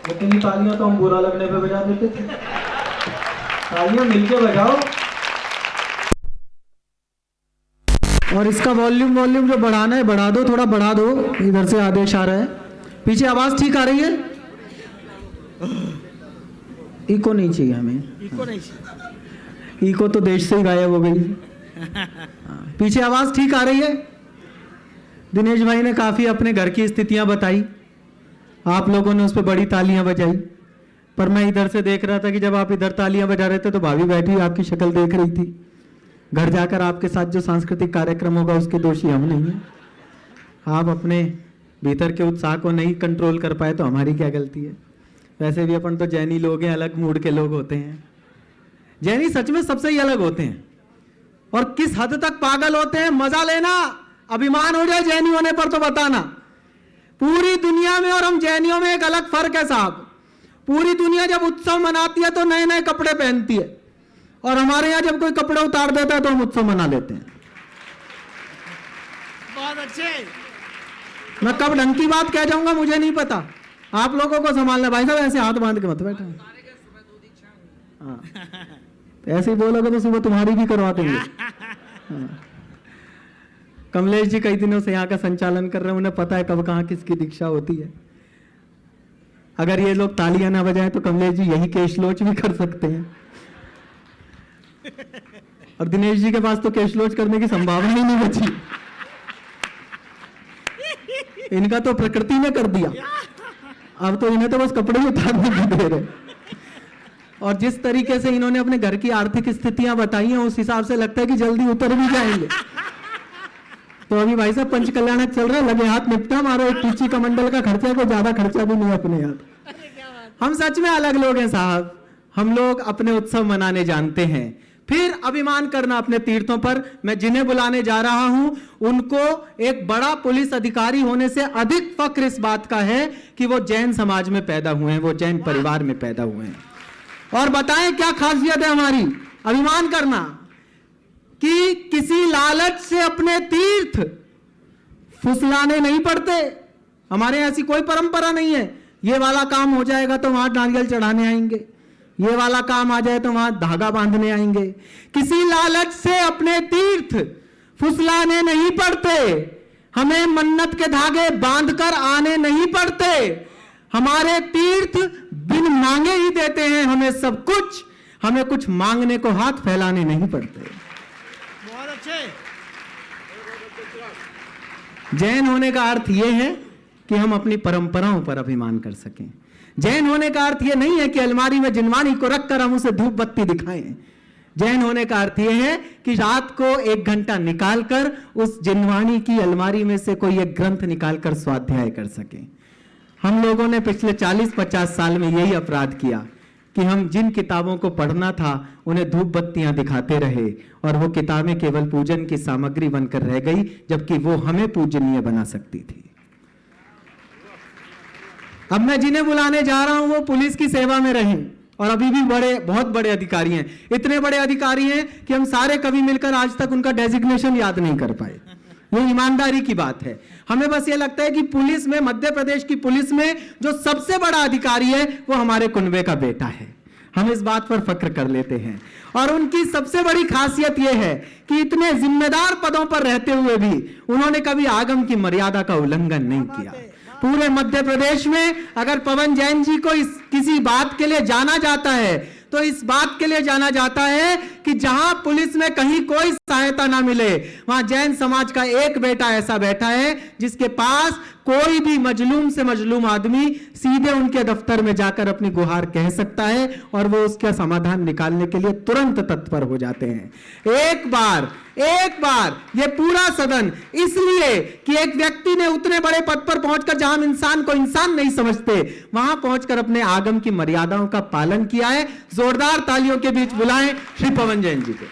लेकिन ये तालियां तो हम बुरा लगने पे बजा देते थे। तालियां मिलके बजाओ। और इसका वॉल्यूम जो बढ़ाना है बढ़ा दो, थोड़ा बढ़ा दो। इधर से आदेश आ रहा है, पीछे आवाज ठीक आ रही है? इको नहीं चाहिए हमें, इको नहीं चाहिए। इको तो देश से ही गायब हो गई। पीछे आवाज ठीक आ रही है? दिनेश भाई ने काफी अपने घर की स्थितियां बताई, आप लोगों ने उस पर बड़ी तालियां बजाई। पर मैं इधर से देख रहा था कि जब आप इधर तालियां बजा रहे थे तो भाभी बैठी आपकी शक्ल देख रही थी। घर जाकर आपके साथ जो सांस्कृतिक कार्यक्रम होगा उसके दोषी हम नहीं हैं। आप अपने भीतर के उत्साह को नहीं कंट्रोल कर पाए तो हमारी क्या गलती है? वैसे भी अपन तो जैनी लोग हैं, अलग मूड के लोग होते हैं। जैनी सच में सबसे ही अलग होते हैं। और किस हद तक पागल होते हैं, मजा लेना। अभिमान हो जाए जैनी होने पर तो बताना। पूरी दुनिया में और हम जैनियों में एक अलग फर्क है साहब। पूरी दुनिया जब उत्सव मनाती है तो नए नए कपड़े पहनती है, और हमारे यहां जब कोई कपड़े उतार देता है तो हम उत्सव मना लेते हैं। बहुत अच्छे। मैं कब ढंग की बात कह जाऊंगा मुझे नहीं पता, आप लोगों को संभालना। भाई साहब ऐसे हाथ बांध के मत बैठो। हाँ, ऐसे ही बोलोगे तो सुबह तुम्हारी भी करवा देंगे। हाँ। कमलेश जी कई दिनों से यहाँ का संचालन कर रहे हैं, उन्हें पता है कब कहाँ किसकी दीक्षा होती है। अगर ये लोग तालियां ना बजाएं तो कमलेश जी यही केशलोच भी कर सकते हैं। और दिनेश जी के पास तो केशलोच करने की संभावना ही नहीं बची। इनका तो प्रकृति ने कर दिया, अब तो इन्हें तो बस कपड़े ही उतारने की देर है। और जिस तरीके से इन्होंने अपने घर की आर्थिक स्थितियां बताई हैं उस हिसाब से लगता है कि जल्दी उतर भी जाएंगे। तो अभी भाई साहब पंचकल्याणक चल रहा है, लगे हाथ निपटा मारो। एक टीची का मंडल का खर्चा है, कोई ज्यादा खर्चा भी नहीं अपने याद। हम सच में अलग लोग हैं साहब। हम लोग अपने उत्सव मनाने जानते हैं, फिर अभिमान करना अपने तीर्थों पर। मैं जिन्हें बुलाने जा रहा हूं उनको एक बड़ा पुलिस अधिकारी होने से अधिक फक्र इस बात का है कि वो जैन समाज में पैदा हुए हैं, वो जैन परिवार में पैदा हुए हैं। और बताएं क्या खासियत है हमारी? अभिमान करना कि किसी लालच से अपने तीर्थ फुसलाने नहीं पड़ते। हमारे ऐसी कोई परंपरा नहीं है, ये वाला काम हो जाएगा तो वहां नारियल चढ़ाने आएंगे, ये वाला काम आ जाए तो वहां धागा बांधने आएंगे। किसी लालच से अपने तीर्थ फुसलाने नहीं पड़ते। हमें मन्नत के धागे बांधकर आने नहीं पड़ते। हमारे तीर्थ बिन मांगे ही देते हैं हमें सब कुछ। हमें कुछ मांगने को हाथ फैलाने नहीं पड़ते। बहुत अच्छे। जैन होने का अर्थ यह है कि हम अपनी परंपराओं पर अभिमान कर सकें। जैन होने का अर्थ यह नहीं है कि अलमारी में जिनवानी को रखकर हम उसे धूप बत्ती दिखाएं। जैन होने का अर्थ यह है कि रात को 1 घंटा निकालकर उस जिनवानी की अलमारी में से कोई एक ग्रंथ निकालकर स्वाध्याय कर सके। हम लोगों ने पिछले 40-50 साल में यही अपराध किया कि हम जिन किताबों को पढ़ना था उन्हें धूप बत्तियां दिखाते रहे, और वो किताबें केवल पूजन की सामग्री बनकर रह गई, जबकि वो हमें पूजनीय बना सकती थी। अब मैं जिन्हें बुलाने जा रहा हूं वो पुलिस की सेवा में रहे और अभी भी बहुत बड़े अधिकारी हैं। इतने बड़े अधिकारी हैं कि हम सारे कभी मिलकर आज तक उनका डेजिग्नेशन याद नहीं कर पाए। ये ईमानदारी की बात है। हमें बस ये लगता है कि पुलिस में, मध्य प्रदेश की पुलिस में जो सबसे बड़ा अधिकारी है वो हमारे कुनबे का बेटा है। हम इस बात पर फक्र कर लेते हैं। और उनकी सबसे बड़ी खासियत यह है कि इतने जिम्मेदार पदों पर रहते हुए भी उन्होंने कभी आगम की मर्यादा का उल्लंघन नहीं किया। पूरे मध्य प्रदेश में अगर पवन जैन जी को किसी बात के लिए जाना जाता है तो इस बात के लिए जाना जाता है कि जहां पुलिस में कहीं कोई सहायता ना मिले वहां जैन समाज का एक बेटा ऐसा बैठा है जिसके पास कोई भी मजलूम से मजलूम आदमी सीधे उनके दफ्तर में जाकर अपनी गुहार कह सकता है और वो उसका समाधान निकालने के लिए तुरंत तत्पर हो जाते हैं। एक बार ये पूरा सदन इसलिए कि एक व्यक्ति ने उतने बड़े पद पर पहुंचकर, जहां हम इंसान को इंसान नहीं समझते, वहां पहुंचकर अपने आगम की मर्यादाओं का पालन किया है। जोरदार तालियों के बीच बुलाएं श्री पवन जैन जी को।